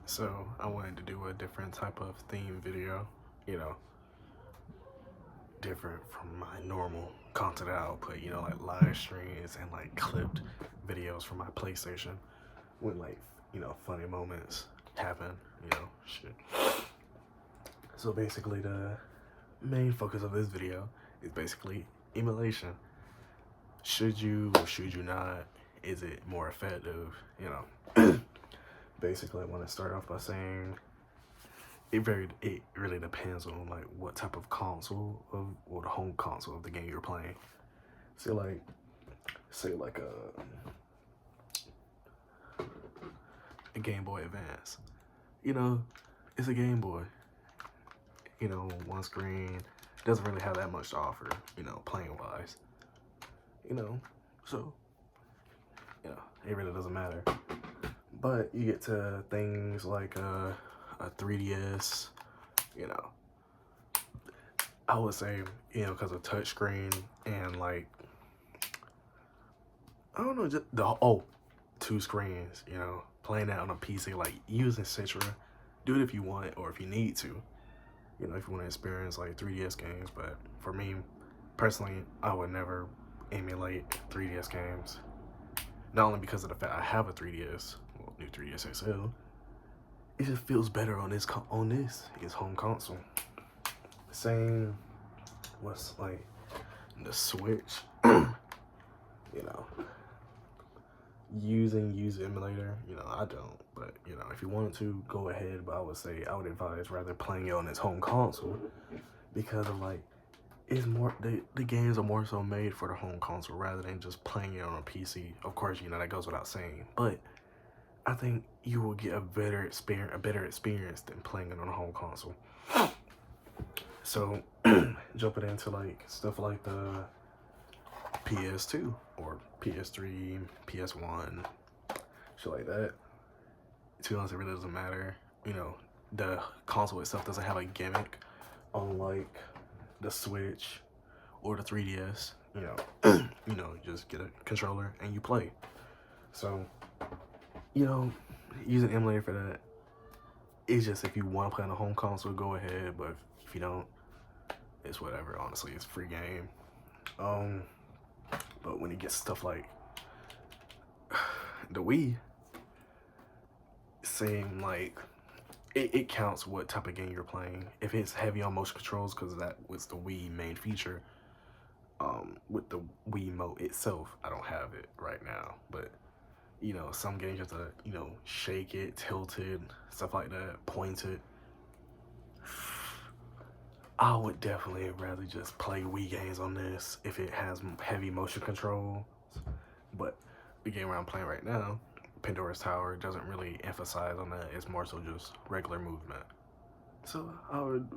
So I wanted to do a different type of theme video, you know, different from my normal content output, like live streams and like clipped videos from my PlayStation when like, funny moments happen, shit. So basically the main focus of this video is basically emulation. Should you or should you not? Is it more effective? Basically I want to start off by saying it really depends on like what type of console of or the home console of the game you're playing. Say like a Game Boy Advance. It's a Game Boy. One screen doesn't really have that much to offer, playing wise. So it really doesn't matter. But you get to things like a 3DS, I would say, because of touchscreen and like, I don't know, just two screens, playing that on a PC, like using Citra, do it if you want or if you need to, if you want to experience like 3DS games. But for me, personally, I would never emulate 3DS games. Not only because of the fact I have a 3DS, new 3DS XL, it just feels better on his home console. Same, what's like the Switch, use emulator. I don't, but if you wanted to, go ahead. But I would say I would advise rather playing it on his home console because of like it's more the games are more so made for the home console rather than just playing it on a PC. Of course, that goes without saying, but I think you will get a better experience than playing it on a home console. So jumping into like stuff like the PS2 or PS3, PS1, shit like that. To be honest, it really doesn't matter. The console itself doesn't have a gimmick, unlike the Switch or the 3DS. You just get a controller and you play. So, use an emulator for that. It's just if you want to play on a home console, go ahead. But if you don't, it's whatever. Honestly, it's a free game. But when it gets stuff like the Wii, same like it counts what type of game you're playing. If it's heavy on motion controls, because that was the Wii main feature. With the Wiimote itself, I don't have it right now, but some games you have to shake it, tilt it, stuff like that, point it. I would definitely rather just play Wii games on this if it has heavy motion control. But the game where I'm playing right now, Pandora's Tower, doesn't really emphasize on that. It's more so just regular movement. So I would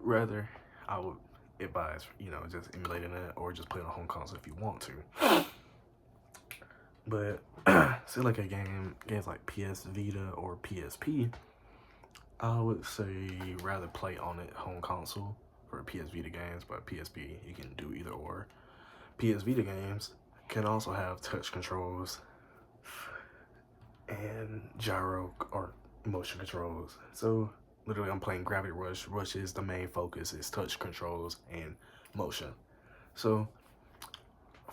advise, just emulating it or just playing on a home console if you want to. But say like games like PS Vita or PSP, I would say rather play on it home console for PS Vita games, but PSP you can do either or. PS Vita games can also have touch controls and gyro or motion controls. So literally I'm playing Gravity Rush. Rush is the main focus, is touch controls and motion. So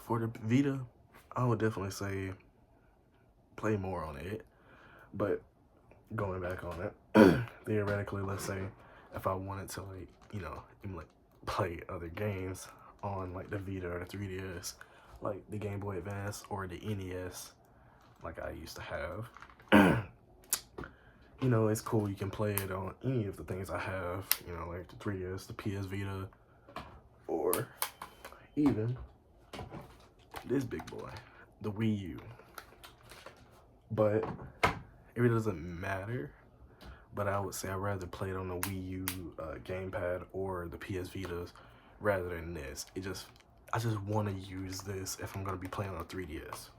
for the Vita, I would definitely say play more on it. But going back on it, theoretically, let's say if I wanted to like play other games on like the Vita or the 3DS, like the Game Boy Advance or the NES, like I used to have, it's cool. You can play it on any of the things I have, like the 3DS, the PS Vita, or even this big boy, the Wii U. But it really doesn't matter. But I would say I'd rather play it on the Wii U gamepad or the PS Vitas rather than this. I just want to use this if I'm going to be playing on a 3DS,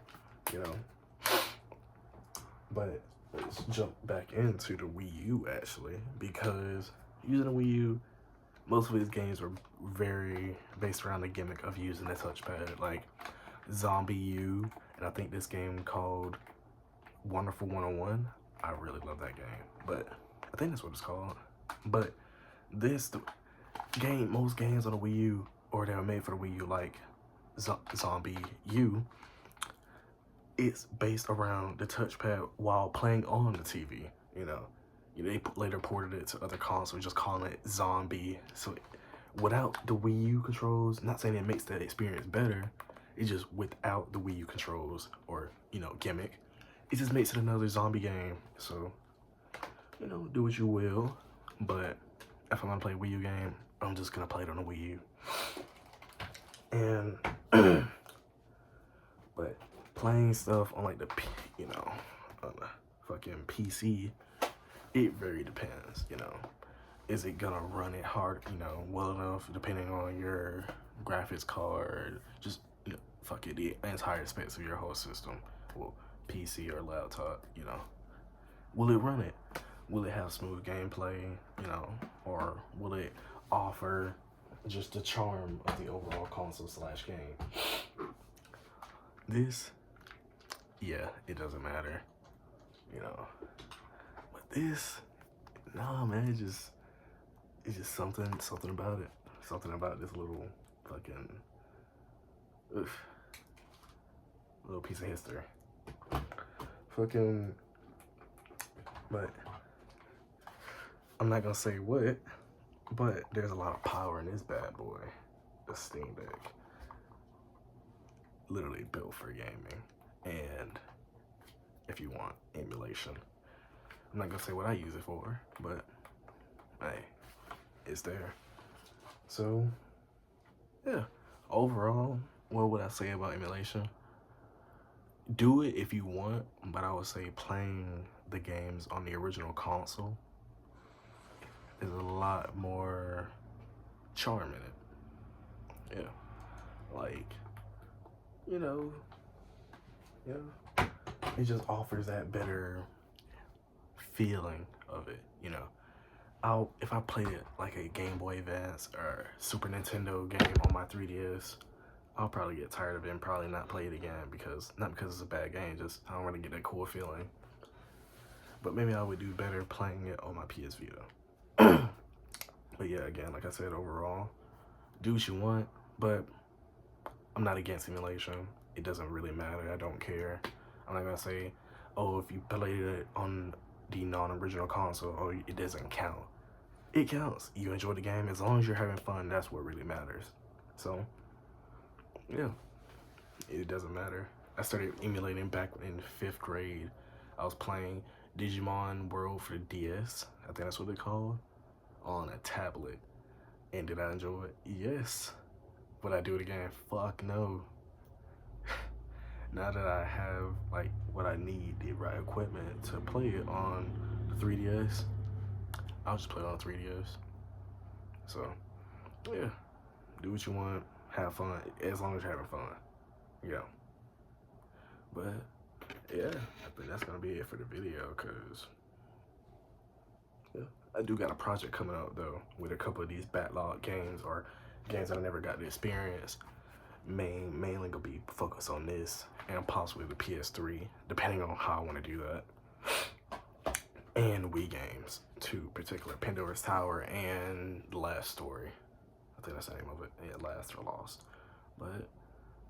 But let's jump back into the Wii U actually, because using the Wii U, most of these games were very based around the gimmick of using the touchpad, like ZombiU, and I think this game called Wonderful 101. I really love that game, but I think that's what it's called. But this game, most games on the Wii U, or that were made for the Wii U, like Zombie U, it's based around the touchpad while playing on the TV. You know, they later ported it to other consoles, just calling it Zombie. So without the Wii U controls, not saying it makes that experience better, it's just without the Wii U controls or, you know, gimmick, it just makes it another zombie game. So, you know, do what you will, but if I'm gonna play a Wii U game, I'm just gonna play it on a Wii U. And but playing stuff on like the you know, on the fucking PC, it very depends. You know, is it gonna run it hard, you know, well enough, depending on your graphics card, just, you know, fuck it, the entire specs of your whole system, well, PC or laptop, you know, will it run it? Will it have smooth gameplay, you know, or will it offer just the charm of the overall console / game? This, yeah, it doesn't matter, you know, but this, nah, man, it's just something about it. Something about this little fucking little piece of history. Fucking, but I'm not gonna say what, but there's a lot of power in this bad boy, the Steam Deck. Literally built for gaming, and if you want emulation, I'm not gonna say what I use it for, but hey, it's there. So yeah, overall, what would I say about emulation? Do it if you want, but I would say playing the games on the original console is a lot more charm in it. Yeah, like, you know, yeah, it just offers that better feeling of it, you know. If I played it like a Game Boy Advance or Super Nintendo game on my 3DS, I'll probably get tired of it and probably not play it again, because not because it's a bad game, just I don't really get that cool feeling. But maybe I would do better playing it on my PS Vita. But yeah, again, like I said, overall, do what you want, but I'm not against emulation. It doesn't really matter. I don't care. I'm not gonna say, oh, if you played it on the non-original console, oh, it doesn't count. It counts. You enjoy the game. As long as you're having fun, that's what really matters. So, yeah, it doesn't matter. I started emulating back in 5th grade. I was playing Digimon World for the DS. I think that's what they're called. On a tablet. And did I enjoy it? Yes. Would I do it again? Fuck no. Now that I have like what I need, the right equipment to play it on the 3DS, I'll just play it on 3DS. So, yeah, do what you want, have fun, as long as you're having fun. Yeah. But, yeah, I think that's gonna be it for the video, cause yeah, I do got a project coming up though with a couple of these backlog games, or games that I never got to experience. Mainly gonna be focused on this and possibly the PS3, depending on how I want to do that. And Wii games, two particular, Pandora's Tower and The Last Story. I think that's the name of it. Yeah, Last or Lost. But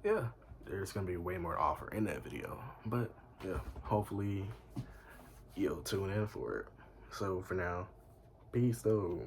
yeah, there's gonna be way more to offer in that video. But yeah, hopefully you'll tune in for it. So for now, peace though.